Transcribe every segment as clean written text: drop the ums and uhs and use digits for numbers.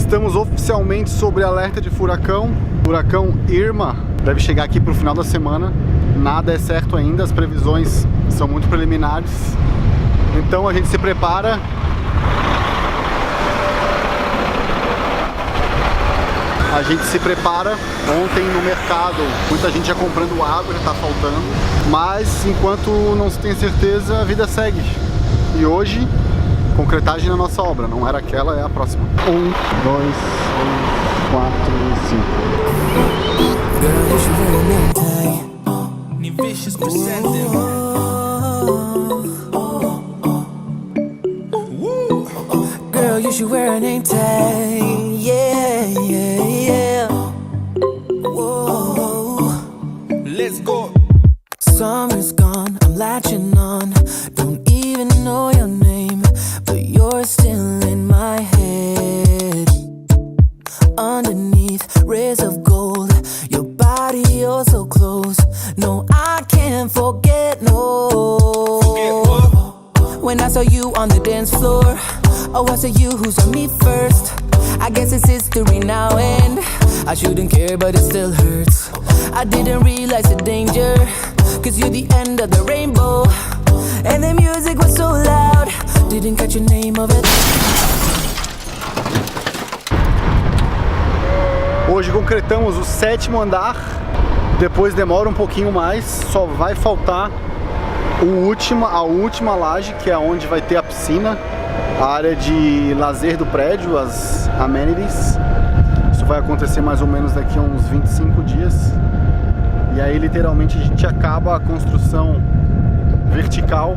Estamos oficialmente sobre alerta de furacão. Furacão Irma deve chegar aqui para o final da semana. Nada é certo ainda, as previsões são muito preliminares. Então a gente se prepara. Ontem no mercado, muita gente já comprando água, já está faltando. Mas enquanto não se tem certeza, a vida segue. E hoje, concretagem na nossa obra. Não era aquela, é a próxima. 1, 2, 3, 4 e 5. Girl, you should wear a name tag. Yeah, yeah, yeah. Whoa. Let's go. Summer's gone, I'm latching on. Don't even know your name, but you're still in my head. Underneath rays of gold, your body, you're so close. No, I can't forget, no. Forget what? When I saw you on the dance floor, oh, I saw you who saw me first. I guess it's history now and I shouldn't care, but it still hurts. I didn't realize the danger, cause you're the end of the rainbow. And the music was so loud, didn't catch your name of it. Hoje concretamos o 7º andar. Depois demora um pouquinho mais. Só vai faltar a última laje, que é onde vai ter a piscina, a área de lazer do prédio, as amenities. Isso vai acontecer mais ou menos daqui a uns 25 dias. E aí literalmente a gente acaba a construção vertical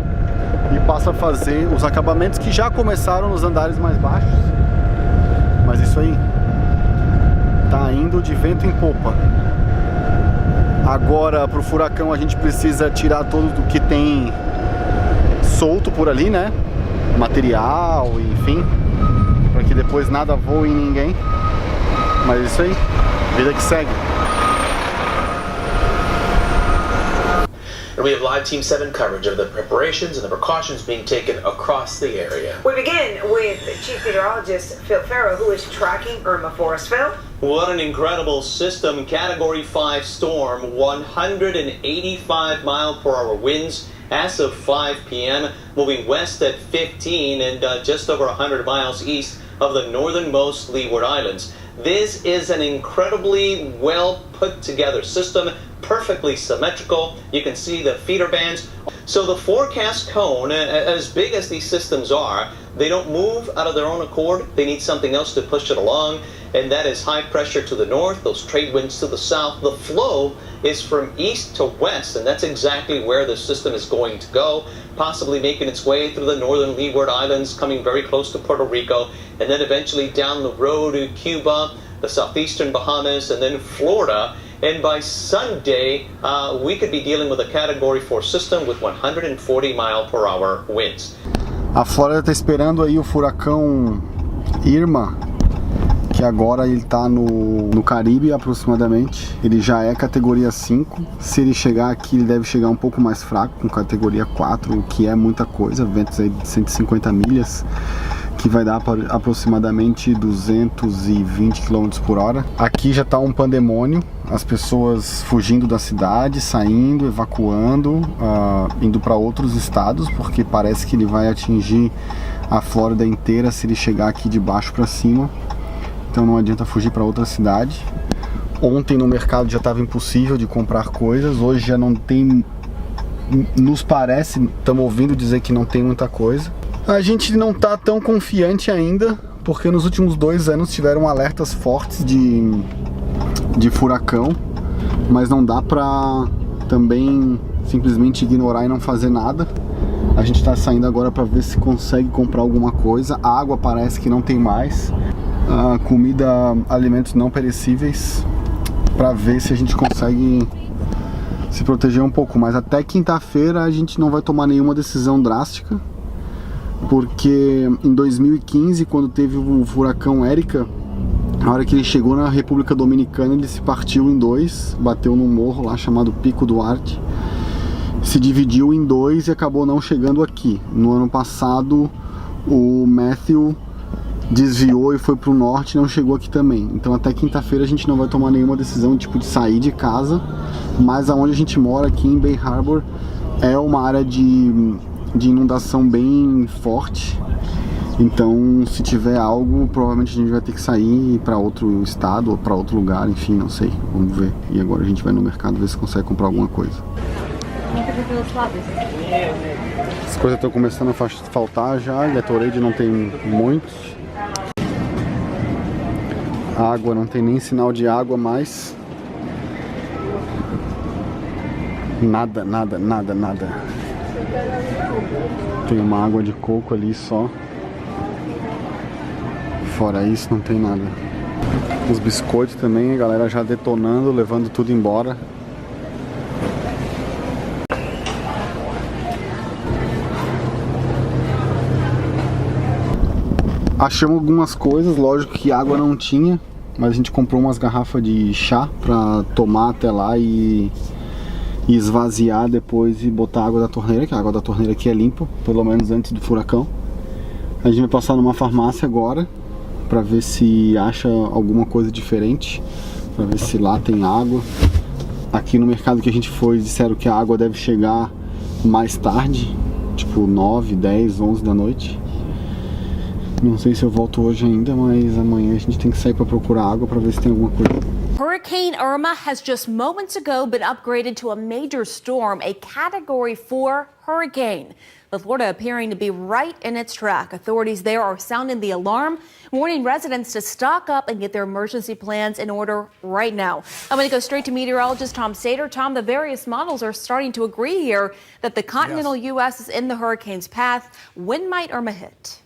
e passa a fazer os acabamentos que já começaram nos andares mais baixos. Mas isso aí tá indo de vento em popa. Agora pro furacão a gente precisa tirar todo o que tem solto por ali, né? Material, enfim, para que depois nada voe em ninguém. Mas isso aí, vida que segue. And we have live Team 7 coverage of the preparations and the precautions being taken across the area. We begin with Chief Meteorologist Phil Farrow, who is tracking Irma for us. Phil? What an incredible system. Category 5 storm, 185 mile-per-hour winds as of 5 p.m., moving west at 15 and just over 100 miles east of the northernmost Leeward Islands. This is an incredibly well put together system, perfectly symmetrical. You can see the feeder bands. So the forecast cone, as big as these systems are, they don't move out of their own accord. They need something else to push it along, and that is high pressure to the north, those trade winds to the south. The flow is from east to west, and that's exactly where the system is going to go, possibly making its way through the northern Leeward Islands, coming very close to Puerto Rico, and then eventually down the road to Cuba, the southeastern Bahamas, and then Florida. And by Sunday, we could be dealing with a Category 4 system with 140 mile-per-hour winds. A Flórida está esperando aí o furacão Irma, que agora ele está no Caribe aproximadamente. Ele já é categoria 5. Se ele chegar aqui, ele deve chegar um pouco mais fraco, com categoria 4, o que é muita coisa, ventos aí de 150 milhas, que vai dar aproximadamente 220 km por hora. Aqui já está um pandemônio, as pessoas fugindo da cidade, saindo, evacuando, indo para outros estados, porque parece que ele vai atingir a Flórida inteira se ele chegar aqui de baixo para cima. Então não adianta fugir para outra cidade. Ontem no mercado já estava impossível de comprar coisas, hoje já não tem, nos parece, estamos ouvindo dizer que não tem muita coisa. A gente não está tão confiante ainda, porque nos últimos 2 anos tiveram alertas fortes de furacão, mas não dá para também simplesmente ignorar e não fazer nada. A gente está saindo agora para ver se consegue comprar alguma coisa. A água parece que não tem mais. A comida, alimentos não perecíveis, para ver se a gente consegue se proteger um pouco. Mas até quinta-feira a gente não vai tomar nenhuma decisão drástica, porque em 2015, quando teve o furacão Erika, na hora que ele chegou na República Dominicana, ele se partiu em 2, bateu num morro lá chamado Pico Duarte, se dividiu em 2 e acabou não chegando aqui. No ano passado, o Matthew desviou e foi pro norte e não chegou aqui também. Então até quinta-feira a gente não vai tomar nenhuma decisão tipo de sair de casa, mas aonde a gente mora aqui em Bay Harbor é uma área de inundação bem forte. Então se tiver algo, provavelmente a gente vai ter que sair para outro estado ou para outro lugar, enfim, não sei, vamos ver. E agora a gente vai no mercado ver se consegue comprar alguma coisa. As coisas estão começando a faltar já, Gatorade não tem muitos. Água, não tem nem sinal de água mais. Nada, nada, nada, nada. Tem uma água de coco ali só. Fora isso, não tem nada. Os biscoitos também, a galera já detonando, levando tudo embora. Achamos algumas coisas, lógico que água não tinha, mas a gente comprou umas garrafas de chá pra tomar até lá e esvaziar depois e botar água da torneira, que a água da torneira aqui é limpa, pelo menos antes do furacão. A gente vai passar numa farmácia agora pra ver se acha alguma coisa diferente, pra ver se lá tem água. Aqui no mercado que a gente foi, disseram que a água deve chegar mais tarde, tipo 9, 10, 11 da noite. Não sei se eu volto hoje ainda, mas amanhã a gente tem que sair para procurar água para ver se tem alguma coisa. Hurricane Irma has just moments ago been upgraded to a major storm, a category 4 hurricane. With Florida appearing to be right in its track, authorities there are sounding the alarm, warning residents to stock up and get their emergency plans in order right now. I'm going to go straight to meteorologist Tom Sater. Tom, the various models are starting to agree here that the continental U.S. is in the hurricane's path. When might Irma hit?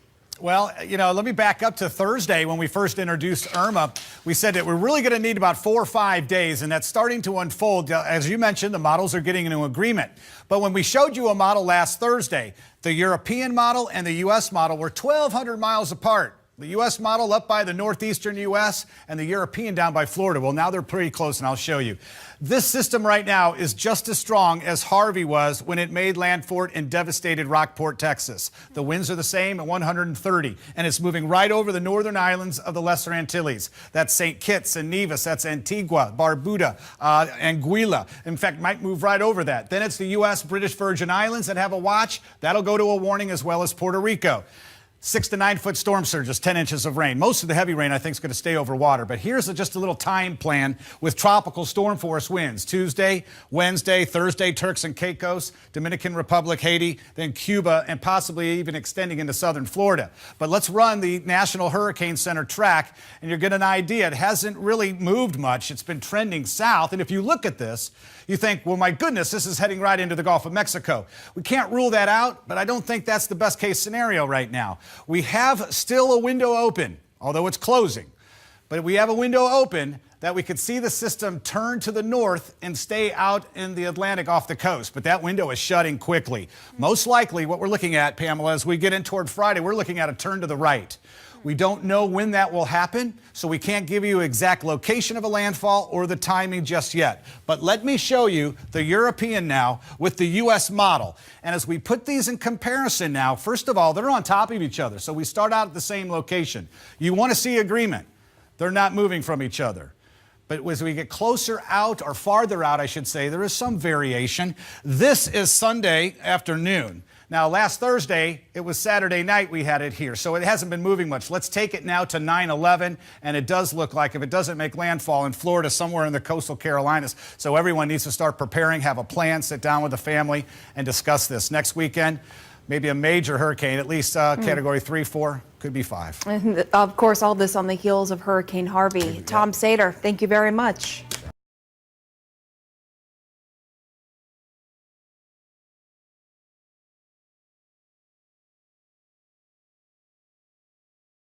Well, you know, let me back up to Thursday when we first introduced Irma. We said that we're really going to need about 4 or 5 days, and that's starting to unfold. As you mentioned, the models are getting into agreement. But when we showed you a model last Thursday, the European model and the U.S. model were 1,200 miles apart. The U.S. model up by the northeastern U.S. and the European down by Florida. Well, now they're pretty close, and I'll show you. This system right now is just as strong as Harvey was when it made landfall in devastated Rockport, Texas. The winds are the same at 130, and it's moving right over the northern islands of the Lesser Antilles. That's St. Kitts and Nevis. That's Antigua, Barbuda, Anguilla. In fact, might move right over that. Then it's the U.S. British Virgin Islands that have a watch. That'll go to a warning, as well as Puerto Rico. 6 to 9 foot storm surges, 10 inches of rain. Most of the heavy rain, I think, is going to stay over water. But here's just a little time plan with tropical storm force winds. Tuesday, Wednesday, Thursday, Turks and Caicos, Dominican Republic, Haiti, then Cuba, and possibly even extending into southern Florida. But let's run the National Hurricane Center track, and you'll get an idea. It hasn't really moved much. It's been trending south. And if you look at this, you think, well, my goodness, this is heading right into the Gulf of Mexico. We can't rule that out, but I don't think that's the best case scenario right now. We have still a window open, although it's closing. But we have a window open that we could see the system turn to the north and stay out in the Atlantic off the coast. But that window is shutting quickly. Most likely what we're looking at, Pamela, as we get in toward Friday, we're looking at a turn to the right. We don't know when that will happen, so we can't give you exact location of a landfall or the timing just yet. But let me show you the European now with the U.S. model. And as we put these in comparison now, first of all, they're on top of each other. So we start out at the same location. You want to see agreement. They're not moving from each other. But as we get closer out, or farther out, I should say, there is some variation. This is Sunday afternoon. Now, last Thursday, it was Saturday night we had it here, so it hasn't been moving much. Let's take it now to 9/11, and it does look like, if it doesn't make landfall in Florida, somewhere in the coastal Carolinas. So everyone needs to start preparing, have a plan, sit down with the family, and discuss this. Next weekend, maybe a major hurricane, at least category 3, 4, could be 5. And of course, all this on the heels of Hurricane Harvey. Tom Sater, thank you very much.